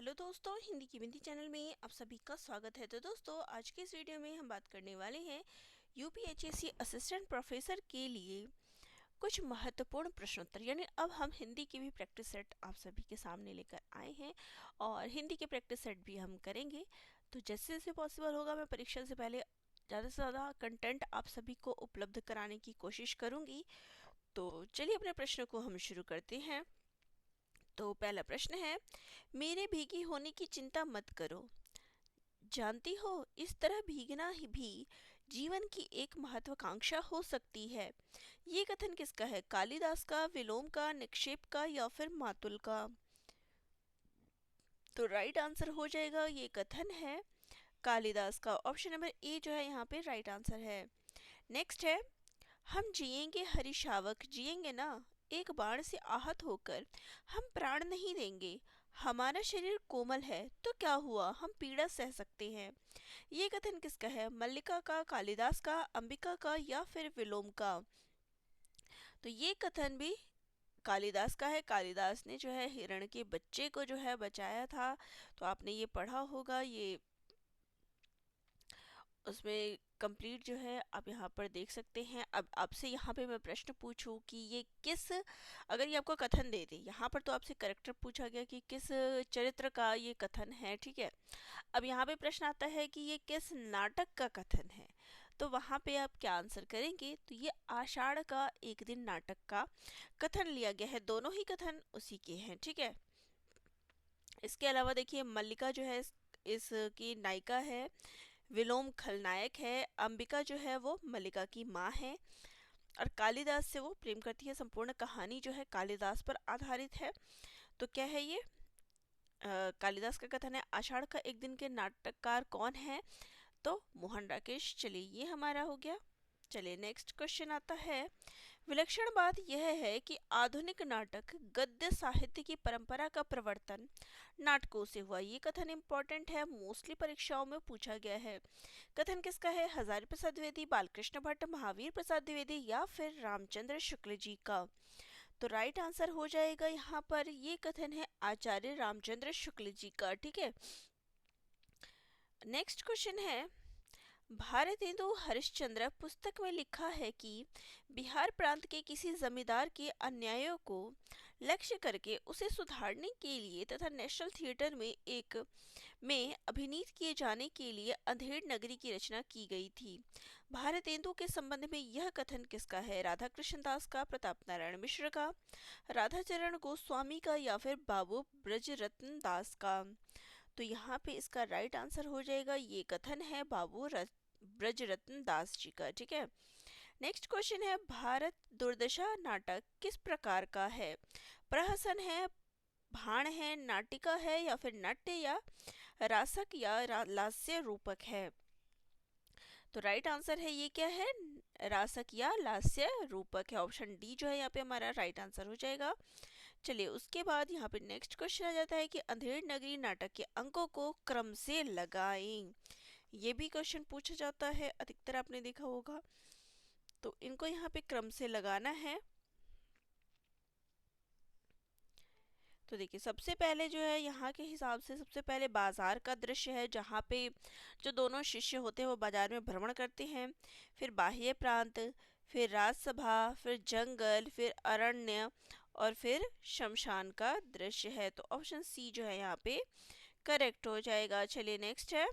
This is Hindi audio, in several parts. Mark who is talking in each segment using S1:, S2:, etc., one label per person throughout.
S1: हेलो दोस्तों, हिंदी की बिंदी चैनल में आप सभी का स्वागत है। तो दोस्तों, आज के इस वीडियो में हम बात करने वाले हैं यूपीएचएससी असिस्टेंट प्रोफेसर के लिए कुछ महत्वपूर्ण प्रश्नोत्तर। यानी अब हम हिंदी की भी प्रैक्टिस सेट आप सभी के सामने लेकर आए हैं और हिंदी के प्रैक्टिस सेट भी हम करेंगे। तो जैसे जैसे पॉसिबल होगा मैं परीक्षा से पहले ज़्यादा से ज़्यादा कंटेंट आप सभी को उपलब्ध कराने की कोशिश करूँगी। तो चलिए अपने प्रश्नों को हम शुरू करते हैं। तो पहला प्रश्न है, मेरे भीगी होने की चिंता मत करो। जानती हो, इस तरह भीगना ही भी जीवन की एक महत्वाकांक्षा हो सकती है। ये कथन किसका है? कालिदास का, विलोम का, निक्षेप का या फिर मातुल का? तो राइट आंसर हो जाएगा, ये कथन है कालिदास का। ऑप्शन नंबर ए जो है यहाँ पे राइट आंसर है। नेक्स्ट है, हम जिएंगे हरिशावक, जिएंगे ना। एक बाण से आहत होकर हम प्राण नहीं देंगे। हमारा शरीर कोमल है तो क्या हुआ, हम पीड़ा सह सकते हैं। ये कथन किसका है? मल्लिका का, कालिदास का, अंबिका का या फिर विलोम का? तो ये कथन भी कालिदास का है। कालिदास ने जो है हिरण के बच्चे को जो है बचाया था। तो आपने ये पढ़ा होगा, ये उसमें कंप्लीट जो है आप यहाँ पर देख सकते हैं। अब आपसे यहाँ पे मैं प्रश्न पूछूं कि ये किस, अगर ये आपको कथन दे दे, यहाँ पर तो आपसे करेक्टर पूछा गया कि किस चरित्र का ये कथन है, ठीक है। अब यहाँ पे प्रश्न आता है कि ये किस नाटक का कथन है। तो वहाँ पे आप क्या आंसर करेंगे? तो ये आषाढ़ का एक दिन नाटक का कथन लिया गया है। दोनों ही कथन उसी के हैं, ठीक है। इसके अलावा देखिए, मल्लिका जो है इसकी नायिका है, विलोम खलनायक है, अंबिका जो है वो मल्लिका की माँ है और कालिदास से वो प्रेम करती है। संपूर्ण कहानी जो है कालिदास पर आधारित है। तो क्या है ये? कालिदास का कथन है। आषाढ़ का एक दिन के नाटककार कौन है? तो मोहन राकेश। चलिए ये हमारा हो गया। चलिए नेक्स्ट क्वेश्चन आता है, विलक्षण बात यह है कि आधुनिक नाटक गद्य साहित्य की परंपरा का प्रवर्तन नाटकों से हुआ। ये कथन इंपॉर्टेंट है, मोस्टली परीक्षाओं में पूछा गया है। कथन किसका है? हजारी प्रसाद द्विवेदी, बालकृष्ण भट्ट, महावीर प्रसाद द्विवेदी या फिर रामचंद्र शुक्ल जी का? तो राइट आंसर हो जाएगा यहाँ पर, ये कथन है आचार्य रामचंद्र शुक्ल जी का, ठीक है। नेक्स्ट क्वेश्चन है, भारतेंदु हरिश्चंद्र पुस्तक में लिखा है कि बिहार प्रांत के किसी जमींदार के अन्यायों को लक्ष्य करके उसे सुधारने के लिए तथा नेशनल थिएटर में अभिनीत किए जाने के लिए अंधेड़ नगरी की रचना की गई थी। भारतेंदु के संबंध में यह कथन किसका है? राधा कृष्ण दास का, प्रताप नारायण मिश्र का, राधाचरण गोस्वामी का या फिर बाबू ब्रजरत्न दास का? तो यहाँ पे इसका राइट आंसर हो जाएगा, ये कथन है बाबू ब्रजरत्न दास जी का, ठीक है। नेक्स्ट क्वेश्चन है, भारत दुर्दशा नाटक किस प्रकार का है? प्रहसन है, भाण है, नाटिका है या फिर नाट्य या रासक या लास्य रूपक है? तो राइट आंसर है, ये क्या है? रासक या लास्य रूपक है। ऑप्शन डी जो है यहाँ पे हमारा राइट आंसर हो जाएगा। चलिए उसके बाद यहाँ पे नेक्स्ट क्वेश्चन आ जाता है कि अंधेड़ नगरी नाटक के अंकों को क्रम से लगाएं। ये भी क्वेश्चन पूछा जाता है, अधिकतर आपने देखा होगा। तो इनको यहाँ पे क्रम से लगाना है। तो देखिए, सबसे पहले जो है यहाँ के हिसाब से सबसे पहले बाजार का दृश्य है, जहाँ पे जो दोनों शिष्य होते हैं वो बाजार में भ्रमण करते हैं। फिर बाह्य प्रांत, फिर राजसभा, फिर जंगल, फिर अरण्य और फिर शमशान का दृश्य है। तो ऑप्शन सी जो है यहाँ पे करेक्ट हो जाएगा। चलिए नेक्स्ट है।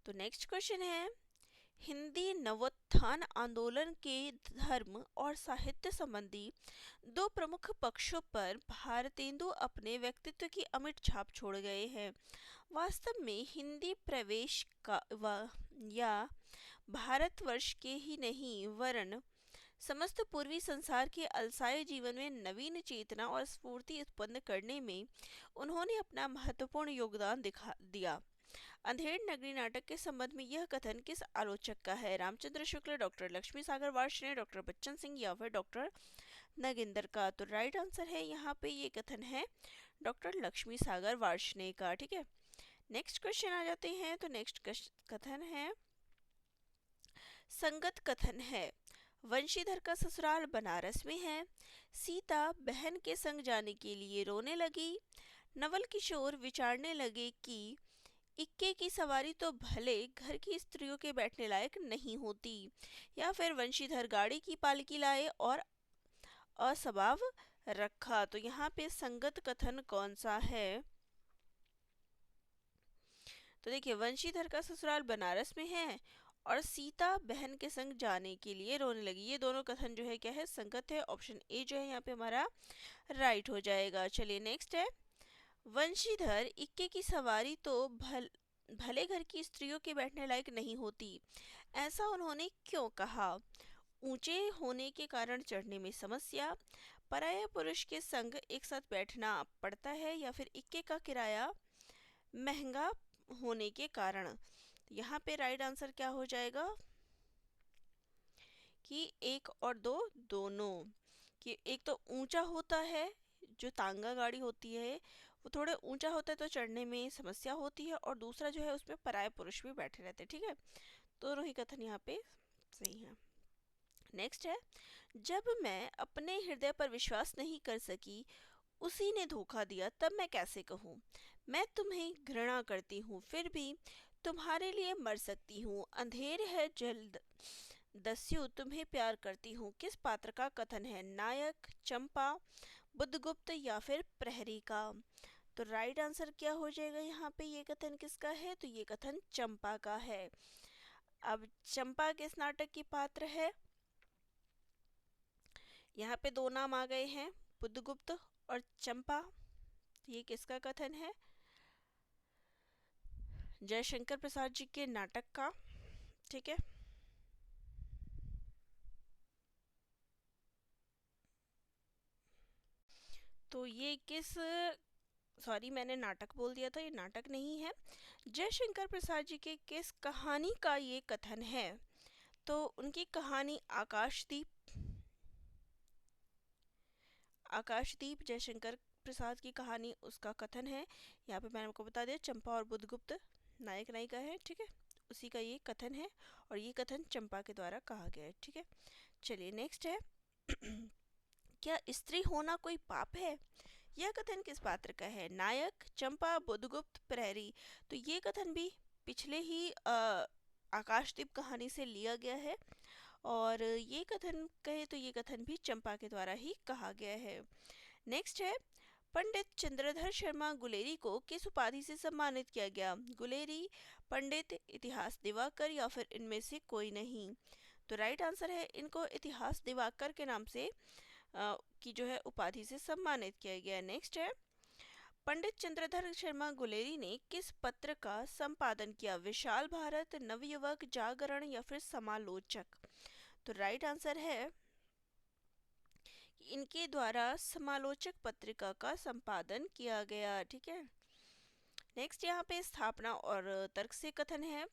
S1: तो नेक्स्ट क्वेश्चन है, हिंदी नवोत्थान आंदोलन के धर्म और साहित्य संबंधी दो प्रमुख पक्षों पर भारतेंदु अपने व्यक्तित्व की अमिट छाप छोड़ गए हैं। वास्तव में हिंदी प्रवेश का या भारतवर्ष के ही नहीं वरन समस्त पूर्वी संसार के अलसाय जीवन में नवीन चेतना और स्फूर्ति उत्पन्न करने में उन्होंने अपना महत्वपूर्ण योगदान दिया। अंधेड़ नगरी नाटक के संबंध में यह कथन किस आलोचक का है? रामचंद्र शुक्ल, डॉक्टर लक्ष्मी सागर वार्ष्णेय, डॉक्टर बच्चन सिंह या फिर डॉक्टर नगिंदर का? तो राइट आंसर है यहाँ पे, ये कथन है डॉक्टर लक्ष्मी सागर वार्ष्णेय का, ठीक है। नेक्स्ट क्वेश्चन आ जाते हैं। तो नेक्स्ट कथन है, संगत कथन है, वंशीधर का ससुराल बनारस में है, सीता बहन के संग जाने के लिए रोने लगी, नवल किशोर विचारने लगे कि इक्के की सवारी तो भले घर की स्त्रियों के बैठने लायक नहीं होती, या फिर वंशीधर गाड़ी की पालकी लाए और असबाब रखा। तो यहाँ पे संगत कथन कौन सा है? तो देखिए, वंशीधर का ससुराल बनारस में है और सीता बहन के संग जाने के लिए रोने लगी। ये दोनों कथन जो है क्या है? संगत है। ऑप्शन ए जो है यहाँ पे हमारा राइट हो जाएगा। चलिए नेक्स्ट है, वंशीधर इक्के की सवारी तो भले घर की स्त्रियों के बैठने लायक नहीं होती, ऐसा उन्होंने क्यों कहा? ऊंचे होने के कारण चढ़ने में समस्या, पराया पुरुष के संग एक साथ बैठना पड़ता है, या फिर इक्के का किराया महंगा होने के कारण। यहाँ पे राइट आंसर क्या हो जाएगा कि एक और दो दोनों। कि एक तो ऊंचा होता है, जो तांगा गाड़ी होती है वो थोड़े ऊंचा होता है तो चढ़ने में समस्या होती है, और दूसरा जो है उसमें पराये पुरुष भी बैठे रहते हैं। ठीक है, दोनों ही कथन यहाँ पे सही है। नेक्स्ट है, जब मैं अपने हृदय पर विश्वास नहीं कर सकी, उसी ने धोखा दिया, तब मैं कैसे कहूँ? मैं तुम्हें घृणा करती हूँ, फिर भी तुम्हारे लिए मर सकती हूँ। अंधेर है जल्द दस्यु, तुम्हें प्यार करती हूँ। किस पात्र का कथन है? नायक, चंपा, बुद्धगुप्त, या फिर प्रहरी का? तो राइट आंसर क्या हो जाएगा यहाँ पे? ये कथन किसका है? तो ये कथन चंपा का है। अब चंपा किस नाटक की पात्र है? यहाँ पे दो नाम आ गए हैं, बुद्धगुप्त और चंपा। ये किसका कथन है? जयशंकर प्रसाद जी के नाटक का। ठीक है, तो ये किस, सॉरी मैंने नाटक बोल दिया था, ये नाटक नहीं है। जयशंकर प्रसाद जी के किस कहानी का ये कथन है? तो उनकी कहानी आकाशदीप। आकाशदीप जयशंकर प्रसाद की कहानी, उसका कथन है। यहाँ पे मैंने आपको बता दिया, चंपा और बुद्धगुप्त नायक नायिका है। ठीक है, उसी का ये कथन है, और ये कथन चंपा के द्वारा कहा गया है। ठीक है, चलिए नेक्स्ट है, क्या स्त्री होना कोई पाप है? यह कथन किस पात्र का है? नायक, चंपा, बुद्धगुप्त, प्रहरी? तो ये कथन भी पिछले ही आकाशदीप कहानी से लिया गया है, और ये कथन कहे तो ये कथन भी चंपा के द्वारा ही कहा गया है। नेक्स्ट है, पंडित चंद्रधर शर्मा गुलेरी को किस उपाधि से सम्मानित किया गया? गुलेरी, पंडित, इतिहास दिवाकर, या फिर इनमें से कोई नहीं? तो राइट आंसर है, इनको इतिहास दिवाकर के नाम से की जो है उपाधि से सम्मानित किया गया। नेक्स्ट है, पंडित चंद्रधर शर्मा गुलेरी ने किस पत्र का संपादन किया? विशाल भारत, नवयुवक, जागरण, या फिर समालोचक? तो राइट आंसर है, इनके द्वारा समालोचक पत्रिका का संपादन किया गया। ठीक है, नेक्स्ट यहाँ पे स्थापना और तर्क से कथन है,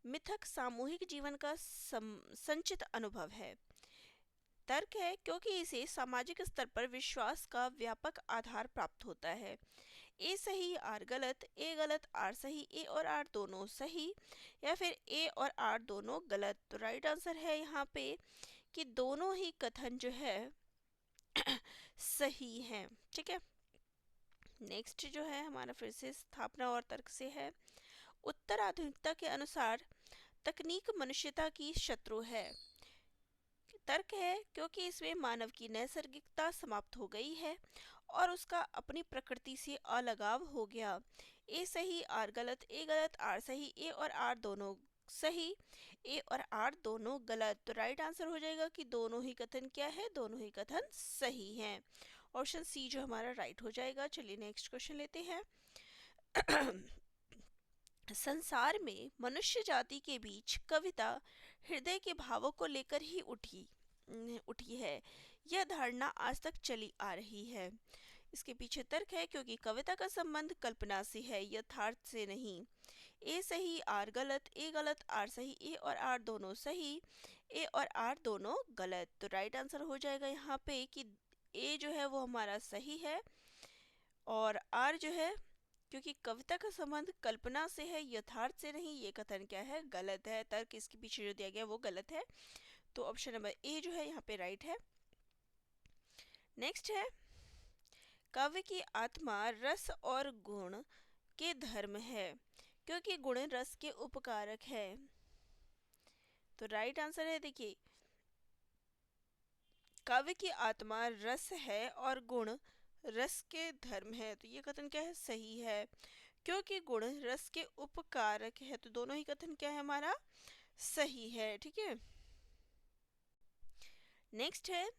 S1: मिथक सामूहिक जीवन का संचित अनुभव है। तर्क है, क्योंकि इसे सामाजिक स्तर पर विश्वास का व्यापक आधार प्राप्त होता है। ए सही आर गलत, ए गलत आर सही, ए और आर दोनों सही, या फिर ए और आर दोनों गलत? तो राइट आंसर है यहाँ पे कि दोनों ही कथन जो है सही हैं। ठीक है, नेक्स्ट जो है हमारा फिर से स्थापना और तर्क से है, उत्तर आधुनिकता के अनुसार तकनीक मनुष्यता की शत्रु है। तर्क है, क्योंकि इसमें मानव की नैसर्गिकता समाप्त हो गई है और उसका अपनी प्रकृति से अलगाव हो गया। ए सही आर गलत, ए गलत आर सही, ए और आर दोनों सही, ए और आर दोनों गलत? तो राइट आंसर हो जाएगा कि दोनों ही कथन क्या है? दोनों ही कथन सही हैं। ऑप्शन सी जो हमारा राइट हो जाएगा। चलिए नेक्स्ट क्वेश्चन लेते हैं। संसार में मनुष्य जाति के बीच कविता हृदय के भावों को लेकर ही उठी है, यह धारणा आज तक चली आ रही है। इसके पीछे तर्क है, क्योंकि कविता का संबंध कल्पना से है, यथार्थ से नहीं। ए सही आर गलत, ए गलत आर सही, ए और आर दोनों सही, ए और आर दोनों गलत? तो राइट आंसर हो जाएगा यहाँ पे कि ए जो है वो हमारा सही है, और आर जो है, क्योंकि कविता का संबंध कल्पना से है, यथार्थ से नहीं, ये कथन क्या है? गलत है। तर्क इसके पीछे जो दिया गया वो गलत है, तो ऑप्शन नंबर ए जो है यहाँ पे राइट है। नेक्स्ट है, काव्य की आत्मा रस और गुण के धर्म है, क्योंकि गुण रस के उपकारक है। तो राइट आंसर है, देखिए, काव्य की आत्मा रस है और गुण रस के धर्म है। तो ये कथन क्या है, सही है, क्योंकि गुण रस के उपकारक है। तो दोनों ही कथन क्या है हमारा, सही है। ठीक है, नेक्स्ट है,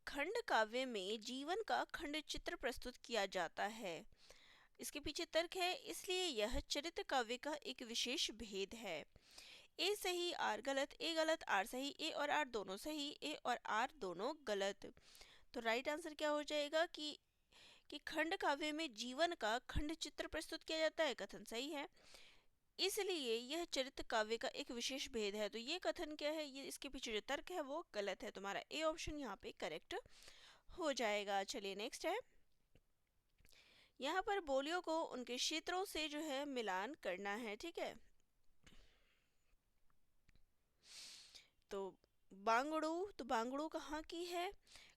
S1: खंड काव्य में जीवन का खंड चित्र प्रस्तुत किया जाता है। इसके पीछे तर्क है, इसलिए यह चरित्र काव्य का एक विशेष भेद है। ए सही आर गलत, ए गलत आर सही, ए और आर दोनों सही, ए और आर दोनों गलत। तो राइट आंसर क्या हो जाएगा कि खंड काव्य में जीवन का खंड चित्र प्रस्तुत किया जाता है, कथन सही है, इसलिए यह चरित्र काव्य का एक विशेष भेद है। तो ये कथन क्या है, ये इसके पीछे जो तर्क है वो गलत है। तुम्हारा ए ऑप्शन यहाँ पे करेक्ट हो जाएगा। चलिए नेक्स्ट है, यहाँ पर बोलियों को उनके क्षेत्रों से जो है मिलान करना है। ठीक है, तो बांगड़ू, तो बांगड़ू कहाँ की है,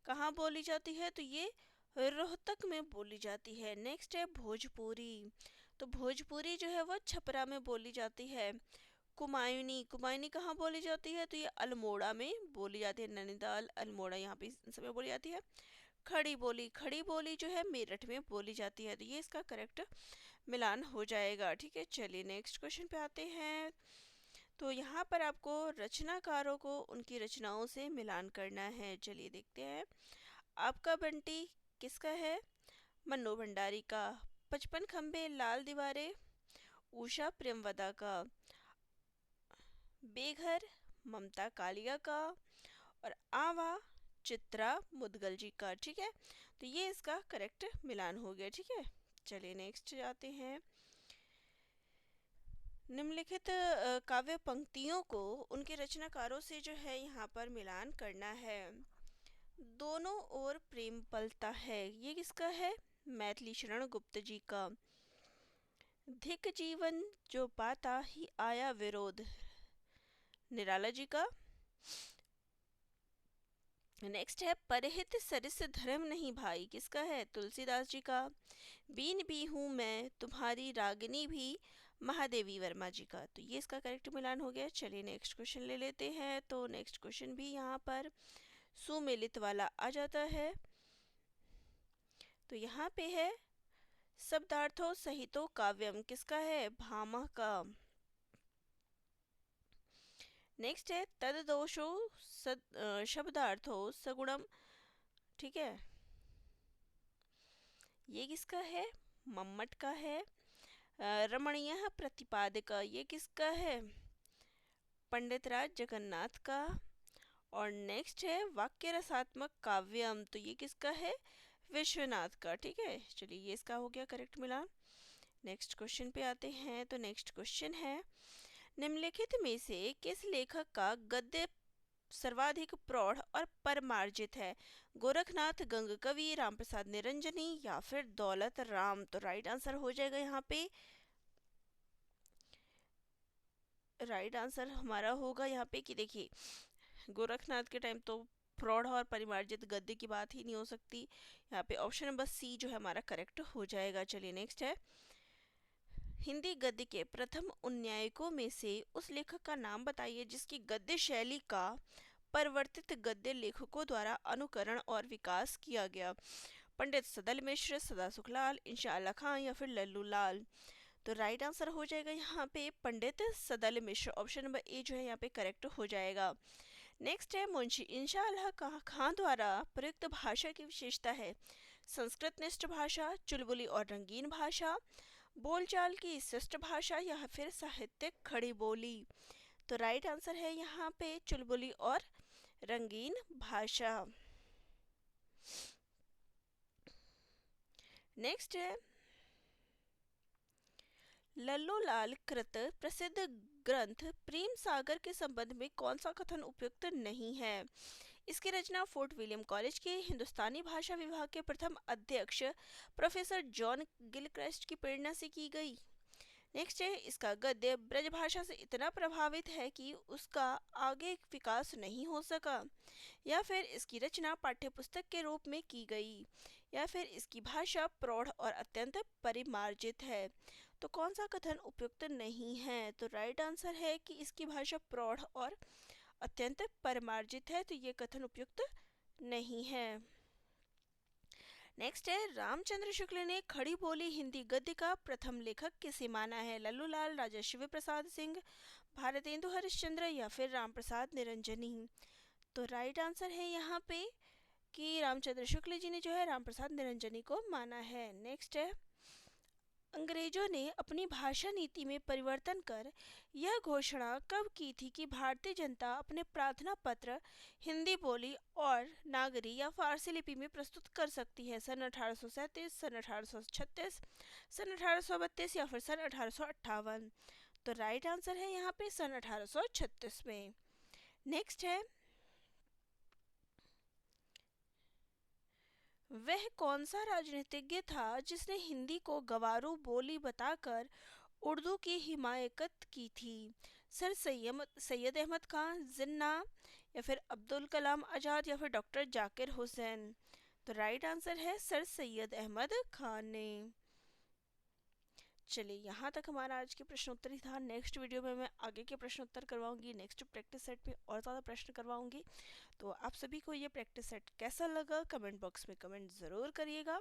S1: कहाँ बोली जाती है, तो ये रोहतक में बोली जाती है। नेक्स्ट है भोजपुरी, तो भोजपुरी जो है वो छपरा में बोली जाती है। कुमायूनी, कुमायूनी कहाँ बोली जाती है, तो ये अल्मोड़ा में बोली जाती है। नैनीताल, अल्मोड़ा, यहाँ पे इन सब में बोली जाती है। खड़ी बोली, खड़ी बोली जो है मेरठ में बोली जाती है। तो ये इसका करेक्ट मिलान हो जाएगा। ठीक है, चलिए नेक्स्ट क्वेश्चन पे आते हैं। तो यहाँ पर आपको रचनाकारों को उनकी रचनाओं से मिलान करना है। चलिए देखते हैं, आपका बंटी किसका है, मन्नू भंडारी का। 55 खंबे लाल दीवारें उषा प्रेमवदा का। बेघर ममता कालिया का। और आवा चित्रा मुदगल जी का। ठीक है, तो ये इसका करेक्ट मिलान हो गया। ठीक है, चलिए नेक्स्ट जाते हैं। निम्नलिखित काव्य पंक्तियों को उनके रचनाकारों से जो है यहाँ पर मिलान करना है। दोनों ओर प्रेम पलता है, ये किसका है, मैथिली शरण गुप्त जी का। धिक जीवन जो पाता ही आया विरोध, निराला जी का। नेक्स्ट है, परहित सरिस धर्म नहीं भाई, किसका है, तुलसीदास जी का। बीन भी हूँ मैं तुम्हारी रागिनी भी, महादेवी वर्मा जी का। तो ये इसका करेक्ट मिलान हो गया। चलिए नेक्स्ट क्वेश्चन ले लेते हैं। तो नेक्स्ट क्वेश्चन भी यहाँ पर सुमेलित वाला आ जाता है। तो यहाँ पे है, शब्दार्थों सहितो काव्यम, किसका है, भामह का। नेक्स्ट है, तद दोषो शब्दार्थो सगुणम। ठीक है, ये किसका है, मम्मट का है। रमणीय प्रतिपादक, ये किसका है, पंडित राज जगन्नाथ का। और नेक्स्ट है, वाक्य रसात्मक काव्यम, तो ये किसका है, विश्वनाथ का। ठीक है, चलिए ये इसका हो गया करेक्ट मिलान। नेक्स्ट क्वेश्चन पे आते हैं। तो नेक्स्ट क्वेश्चन है, निम्नलिखित में से किस लेखक का गद्य सर्वाधिक प्रौढ़ और परमार्जित है, गोरखनाथ गंगकवि, रामप्रसाद निरंजनी या फिर दौलत राम। तो राइट आंसर हो जाएगा यहाँ पे, राइट आंसर हमारा होगा यहाँ पे कि देखिए, गोरखनाथ के टाइम तो प्रौढ़ और परिमार्जित गद्य की बात ही नहीं हो सकती। यहाँ पे ऑप्शन नंबर सी जो है हमारा करेक्ट हो जाएगा। चलिए नेक्स्ट है, हिंदी गद्य के प्रथम उन्यायिकों में से उस लेखक का नाम बताइए जिसकी गद्य शैली का परिवर्तित गद्य लेखकों द्वारा अनुकरण और विकास किया गया। पंडित सदल मिश्र, सदा सुखलाल, इंशाअल्लाह खां या फिर लल्लू लाल। तो राइट आंसर हो जाएगा यहाँ पे पंडित सदल मिश्र, ऑप्शन नंबर ए जो है यहाँ पे करेक्ट हो जाएगा। नेक्स्ट है, मुंशी इंशाअल्लाह खां द्वारा प्रयुक्त भाषा की विशेषता है, संस्कृत निष्ठ भाषा, चुलबुली और रंगीन भाषा, बोलचाल की शिष्ट भाषा या फिर साहित्यिक खड़ी बोली। तो राइट आंसर है यहाँ पे चुलबुली और रंगीन भाषा। नेक्स्ट है, लल्लू लाल कृत प्रसिद्ध ग्रंथ प्रेम सागर के संबंध में कौन सा कथन उपयुक्त नहीं है। इसकी रचना फोर्ट विलियम कॉलेज के हिंदुस्तानी भाषा विभाग के प्रथम अध्यक्ष प्रोफेसर जॉन गिलक्रिस्ट की प्रेरणा से की गई। नेक्स्ट है, इसका गद्य ब्रजभाषा से इतना प्रभावित है कि उसका आगे विकास नहीं हो सका, या फिर इसकी रचना पाठ्यपुस्तक के रूप में की गई, या फिर इसकी भाषा प्रौढ़ और अत्यंत परिमार्जित है। तो कौन सा कथन उपयुक्त नहीं है? तो राइट आंसर है कि इसकी भाषा प्रौढ़ और अत्यंत परिमार्जित है, तो ये कथन उपयुक्त नहीं है। नेक्स्ट है, रामचंद्र शुक्ल ने खड़ी बोली हिंदी गद्य का प्रथम लेखक किसे माना है? लल्लूलाल, राजा शिव प्रसाद सिंह, भारतेंदु हरिश्चंद्र, या फिर राम प्रसाद निरंजनी। तो राइट आंसर है यहाँ पे कि रामचंद्र शुक्ल जी ने जो है राम प्रसाद निरंजनी को माना है। नेक्स्ट है, अंग्रेजों ने अपनी भाषा नीति में परिवर्तन कर यह घोषणा कब की थी कि भारतीय जनता अपने प्रार्थना पत्र हिंदी बोली और नागरी या फारसी लिपि में प्रस्तुत कर सकती है? सन 1837, सन 1836, सन 1832, या फिर सन 1858। तो राइट आंसर है यहाँ पे सन 1836 में। नेक्स्ट है, वह कौन सा राजनीतिज्ञ था जिसने हिंदी को गवारू बोली बताकर उर्दू की हिमायत की थी? सर सैयद अहमद खान, जिन्ना, या फिर अब्दुल कलाम आज़ाद, या फिर डॉक्टर जाकिर हुसैन। तो राइट आंसर है सर सैयद अहमद खान ने। चलिए, यहाँ तक हमारा आज के प्रश्नोत्तरी था। नेक्स्ट वीडियो में मैं आगे के प्रश्नोत्तर करवाऊंगी, नेक्स्ट प्रैक्टिस सेट में और ज़्यादा प्रश्न करवाऊंगी। तो आप सभी को ये प्रैक्टिस सेट कैसा लगा कमेंट बॉक्स में कमेंट ज़रूर करिएगा।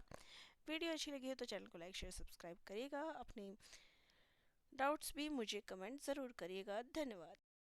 S1: वीडियो अच्छी लगी हो तो चैनल को लाइक शेयर सब्सक्राइब करिएगा। अपनी डाउट्स भी मुझे कमेंट ज़रूर करिएगा। धन्यवाद।